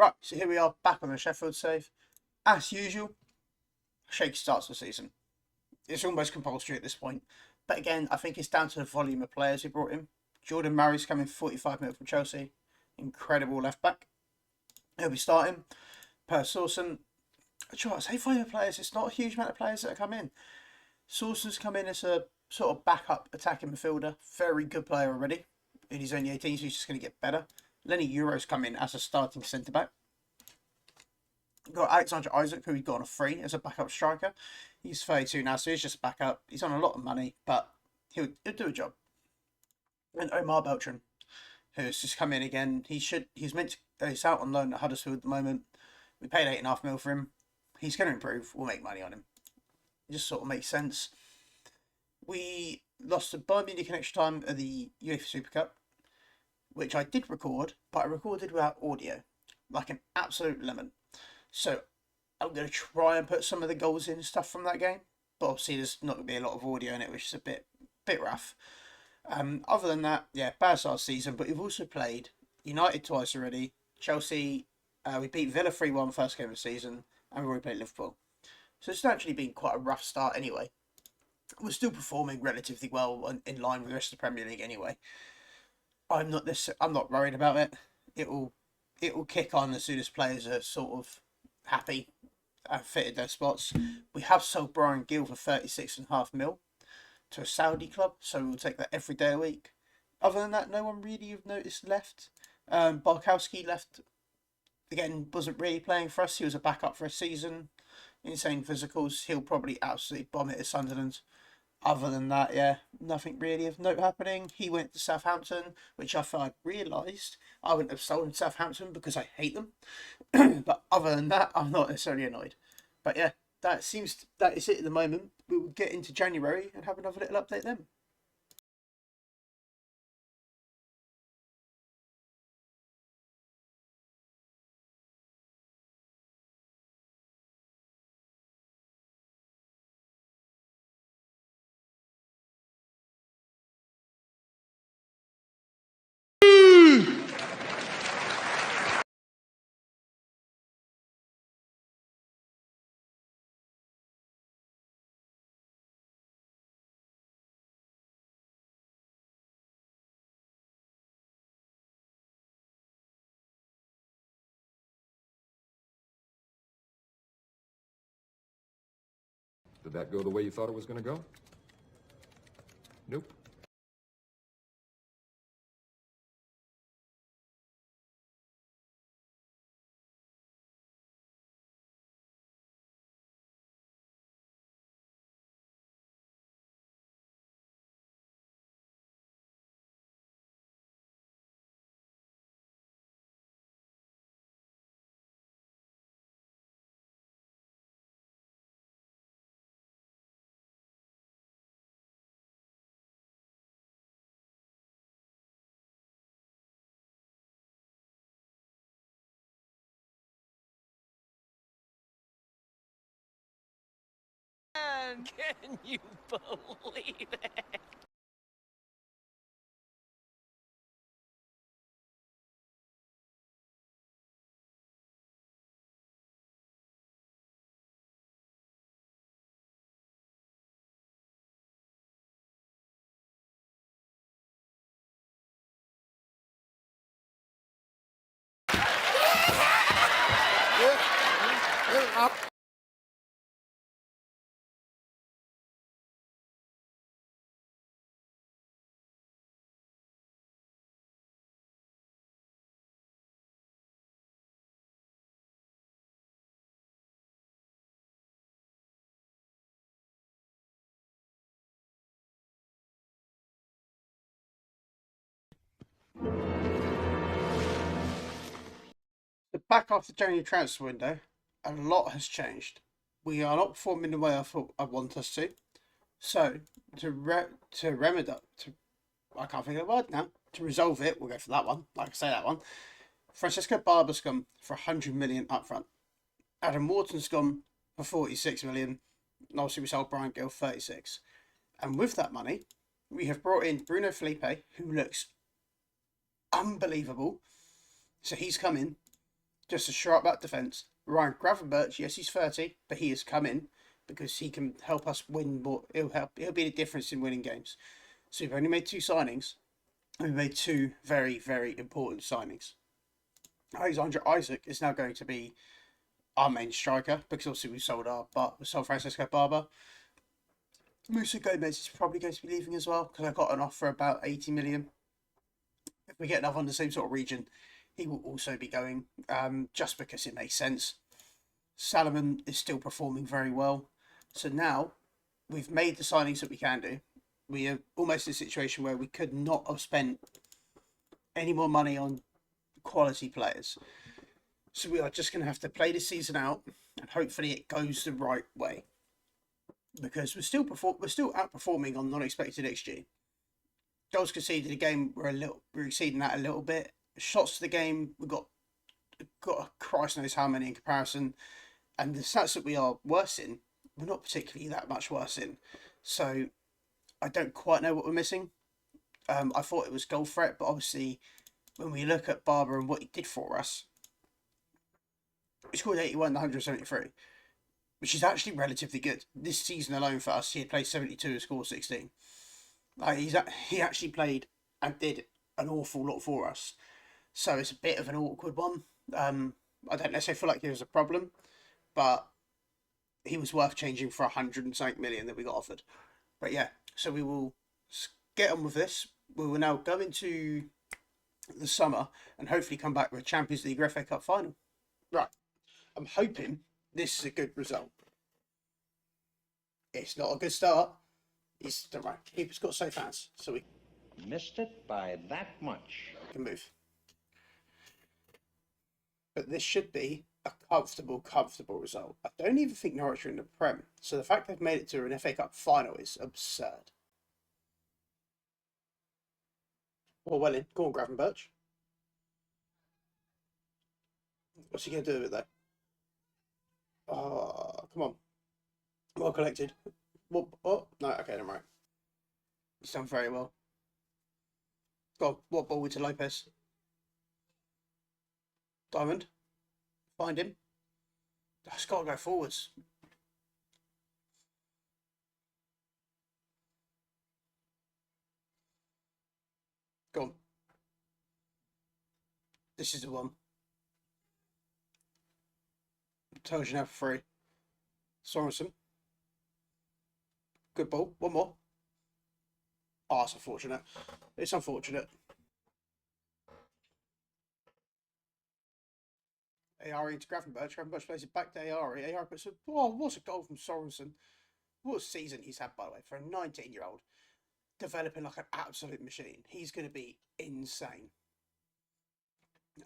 Right, so here we are back on the Sheffield save. As usual, shaky starts the season. It's almost compulsory at this point. But again, I think it's down to the volume of players he brought in. Jordan Murray's coming 45 minutes from Chelsea. Incredible left back. He'll be starting. Per Sawson. Sure, I say volume of players. It's not a huge amount of players that have come in. Sawson's come in as a sort of backup attacking midfielder. Very good player already. And he's only 18, so he's just going to get better. Lenny Euro's come in as a starting centre back. We've got Alexander Isaac, who we got on a free as a backup striker. He's 32 now, so he's just a backup. He's on a lot of money, but he'll do a job. And Omar Beltran, who's just come in again. He's out on loan at Huddersfield at the moment. We paid £8.5 million for him. He's going to improve. We'll make money on him. It just sort of makes sense. We lost to Bayern Munich in extra time at the UEFA Super Cup, which I did record, but I recorded without audio, like an absolute lemon. So I'm going to try and put some of the goals in stuff from that game, but obviously there's not going to be a lot of audio in it, which is a bit rough. Other than that, yeah, bad start season, but we've also played United twice already. Chelsea, we beat Villa 3-1 first game of the season, and we've already played Liverpool. So it's actually been quite a rough start anyway. We're still performing relatively well in line with the rest of the Premier League anyway. I'm not worried about it. It will kick on as soon as players are sort of happy and fitted their spots. We have sold Brian Gill for 36.5 mil to a Saudi club, so we'll take that every day of the week. Other than that, no one really you've noticed left. Barkowski left again, wasn't really playing for us. He was a backup for a season. Insane physicals. He'll probably absolutely bomb it at Sunderland. Other than that, yeah, nothing really of note happening. He went to Southampton, which I realised I wouldn't have sold Southampton because I hate them. But other than that, I'm not necessarily annoyed. But yeah, that is it at the moment. We will get into January and have another little update then. Did that go the way you thought it was going to go? Nope. Can you believe it? So back after January transfer window, a lot has changed. We are not performing the way I thought I want us to. So I can't think of the word now. To resolve it, we'll go for that one. Like I say, that one. Francesco Barber's gone for 100 million up front. Adam Wharton's gone for 46 million. And obviously, we sold Brian Gill 36. And with that money, we have brought in Bruno Felipe, who looks unbelievable. So he's come in. just to shore up that defence. Ryan Gravenberch, yes, he's 30, but he has come in because he can help us win more. He'll be the difference in winning games. So we've only made 2 signings, and we made 2 very, very important signings. Alexander Isaac is now going to be our main striker because obviously we sold Francisco Barber. Musa Gomez is probably going to be leaving as well because I got an offer about 80 million. If we get another on the same sort of region, he will also be going, just because it makes sense. Salomon is still performing very well. So now we've made the signings that we can do. We are almost in a situation where we could not have spent any more money on quality players. So we are just going to have to play this season out, and hopefully it goes the right way. Because we're still outperforming on non-expected XG. Goals conceded a game, we're exceeding that a little bit. Shots to the game, we've got Christ knows how many in comparison. And the stats that we are worse in, we're not particularly that much worse in. So I don't quite know what we're missing. I thought it was goal threat, but obviously when we look at Barber and what he did for us, he scored 81 and 173, which is actually relatively good. This season alone for us, he had played 72 and scored 16. He actually played and did an awful lot for us. So it's a bit of an awkward one. I don't necessarily feel like there was a problem, but he was worth changing for 100 and something million that we got offered. But yeah, so we will get on with this. We will now go into the summer and hopefully come back with a Champions League or FA Cup final. Right. I'm hoping this is a good result. It's not a good start. Don't worry. Keeper's got safe hands, so we missed it by that much. Can move. But this should be a comfortable result. I don't even think Norwich are in the Prem, so the fact they've made it to an FA Cup final is absurd. Well in. Go on, Gravenberch. What's he going to do with it, though? Oh, come on. Well collected. What? Oh, no, okay, never mind. He's done very well. Go on, what ball to Lopez? Diamond. Find him. That's got to go forwards. Go on. This is the one. Tells you now for free. Sorensen. Good ball. One more. Oh, it's unfortunate. It's unfortunate. Ari into Gravenberch. Gravenberch plays it back to Ari. Ari puts what's a goal from Sorensen. What a season he's had, by the way, for a 19-year-old. Developing like an absolute machine. He's going to be insane.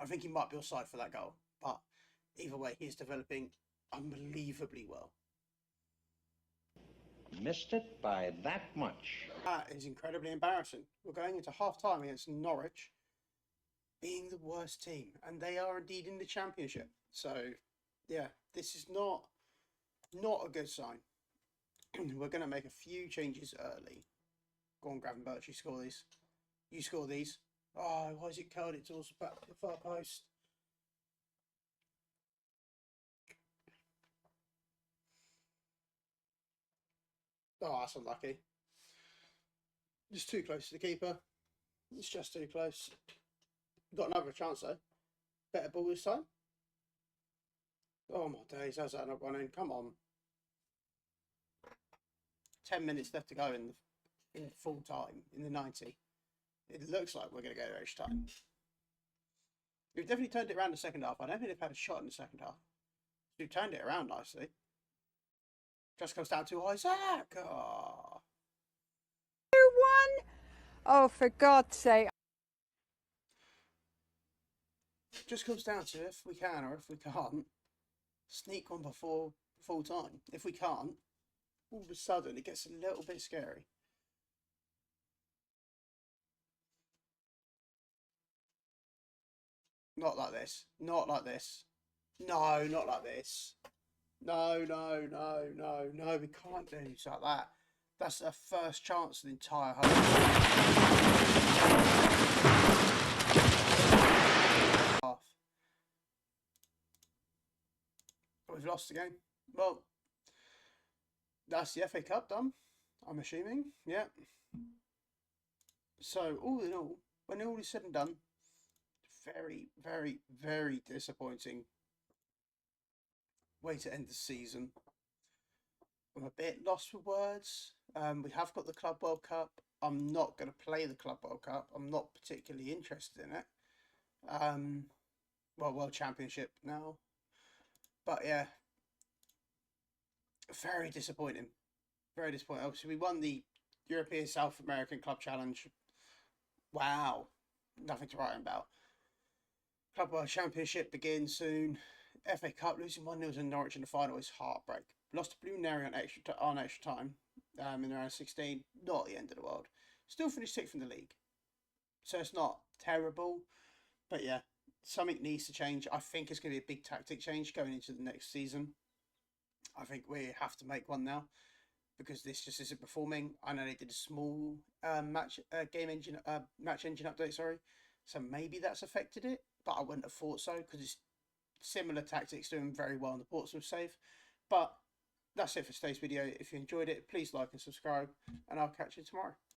I think he might be offside for that goal. But either way, he's developing unbelievably well. Missed it by that much. That is incredibly embarrassing. We're going into half-time against Norwich, being the worst team, and they are indeed in the Championship. So, yeah, this is not a good sign. We're going to make a few changes early. Go on, Gravenberch, you score these. You score these. Oh, why is it curled it towards the far post? Oh, that's unlucky. Just too close to the keeper. It's just too close. Got another chance though. Better ball this time. Oh my days, how's that not running? Come on. 10 minutes left to go in full time, in the 90. It looks like we're going to go to extra time. We've definitely turned it around in the second half. I don't think they've had a shot in the second half. We've turned it around nicely. Just comes down to Isaac. Oh. One? Oh, for God's sake. Just comes down to if we can or if we can't sneak one before full time. If we can't, all of a sudden it gets a little bit scary. Not like this. Not like this. No, not like this. No. We can't do it like that. That's our first chance of the entire whole. we've lost the game. Well, that's the FA Cup done, I'm assuming. Yeah. So, all in all, when all is said and done, very, very, very disappointing way to end the season. I'm a bit lost for words. We have got the Club World Cup. I'm not going to play the Club World Cup. I'm not particularly interested in it. Well, World Championship now. But yeah, very disappointing. Very disappointing. Obviously, we won the European South American Club Challenge. Wow. Nothing to write about. Club World Championship begins soon. FA Cup losing 1-0 to Norwich in the final is heartbreak. Lost to Blue Nary on extra time in the round of 16. Not the end of the world. Still finished 6th in the league. So it's not terrible. But yeah, something needs to change. I think it's going to be a big tactic change going into the next season. I think we have to make one now because this just isn't performing. I know they did a small match engine update, sorry. So maybe that's affected it, but I wouldn't have thought so because it's similar tactics doing very well in the Portsmouth save. But that's it for today's video. If you enjoyed it, please like and subscribe, and I'll catch you tomorrow.